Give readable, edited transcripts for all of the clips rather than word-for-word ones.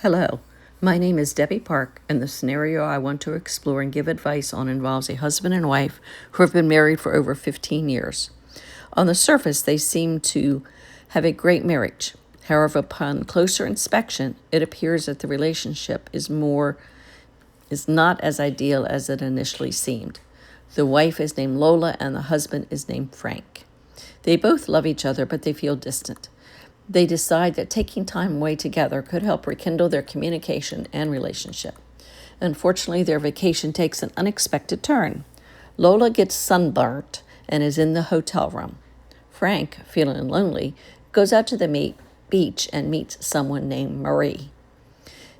Hello, my name is Debbie Park, and the scenario I want to explore and give advice on involves a husband and wife who have been married for over 15 years. On the surface, they seem to have a great marriage. However, upon closer inspection, it appears that the relationship is not as ideal as it initially seemed. The wife is named Lola and the husband is named Frank. They both love each other, but they feel distant. They decide that taking time away together could help rekindle their communication and relationship. Unfortunately, their vacation takes an unexpected turn. Lola gets sunburnt and is in the hotel room. Frank, feeling lonely, goes out to the beach and meets someone named Marie.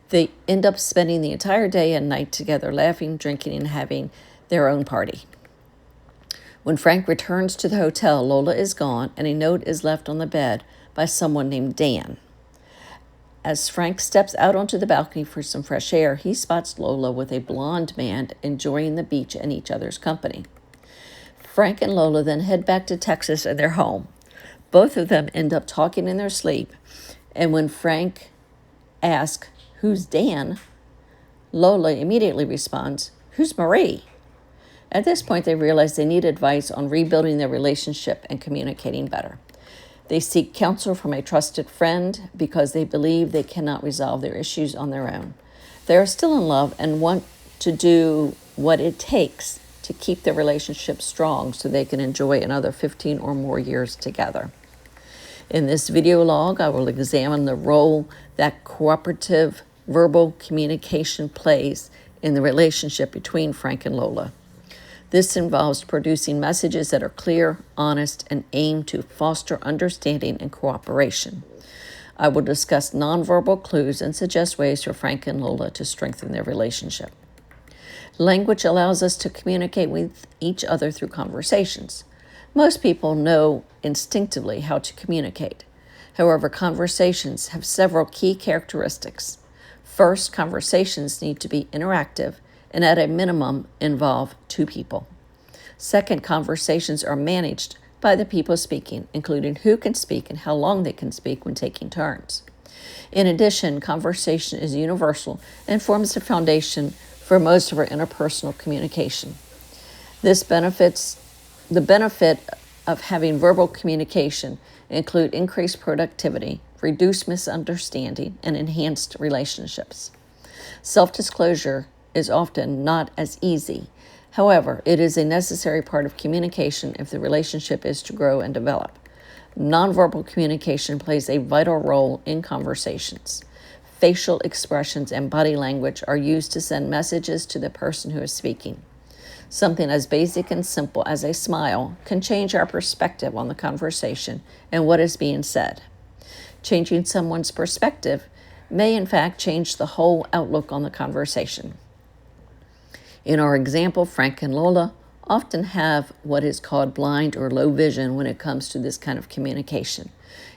They end up spending the entire day and night together, laughing, drinking, and having their own party. When Frank returns to the hotel, Lola is gone, and a note is left on the bed by someone named Dan. As Frank steps out onto the balcony for some fresh air, he spots Lola with a blonde man enjoying the beach and each other's company. Frank and Lola then head back to Texas and their home. Both of them end up talking in their sleep, and when Frank asks, "Who's Dan?" Lola immediately responds, "Who's Marie?" At this point, they realize they need advice on rebuilding their relationship and communicating better. They seek counsel from a trusted friend because they believe they cannot resolve their issues on their own. They are still in love and want to do what it takes to keep their relationship strong so they can enjoy another 15 or more years together. In this video log, I will examine the role that cooperative verbal communication plays in the relationship between Frank and Lola. This involves producing messages that are clear, honest, and aim to foster understanding and cooperation. I will discuss nonverbal clues and suggest ways for Frank and Lola to strengthen their relationship. Language allows us to communicate with each other through conversations. Most people know instinctively how to communicate. However, conversations have several key characteristics. First, conversations need to be interactive and at a minimum involve two people. Second, conversations are managed by the people speaking, including who can speak and how long they can speak when taking turns. In addition, conversation is universal and forms the foundation for most of our interpersonal communication. The benefit of having verbal communication include increased productivity, reduced misunderstanding, and enhanced relationships. Self-disclosure is often not as easy. However, it is a necessary part of communication if the relationship is to grow and develop. Nonverbal communication plays a vital role in conversations. Facial expressions and body language are used to send messages to the person who is speaking. Something as basic and simple as a smile can change our perspective on the conversation and what is being said. Changing someone's perspective may in fact change the whole outlook on the conversation. In our example, Frank and Lola often have what is called blind or low vision when it comes to this kind of communication.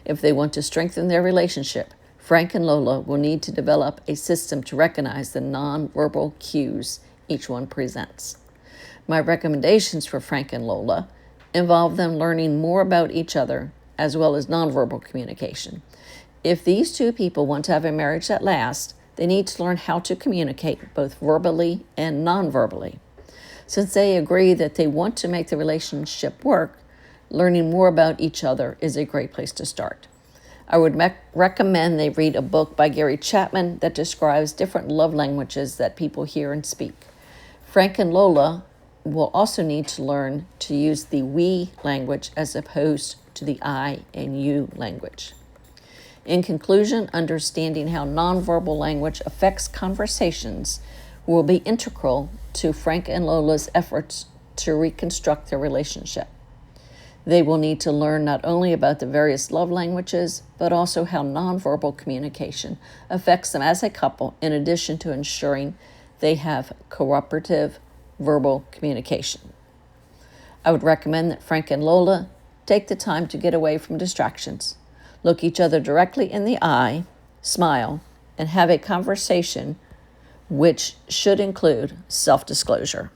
If they want to strengthen their relationship, Frank and Lola will need to develop a system to recognize the nonverbal cues each one presents. My recommendations for Frank and Lola involve them learning more about each other as well as nonverbal communication. If these two people want to have a marriage that lasts, they need to learn how to communicate both verbally and non-verbally. Since they agree that they want to make the relationship work, learning more about each other is a great place to start. I would recommend they read a book by Gary Chapman that describes different love languages that people hear and speak. Frank and Lola will also need to learn to use the we language as opposed to the I and you language. In conclusion, understanding how nonverbal language affects conversations will be integral to Frank and Lola's efforts to reconstruct their relationship. They will need to learn not only about the various love languages, but also how nonverbal communication affects them as a couple, in addition to ensuring they have cooperative verbal communication. I would recommend that Frank and Lola take the time to get away from distractions, look each other directly in the eye, smile, and have a conversation which should include self-disclosure.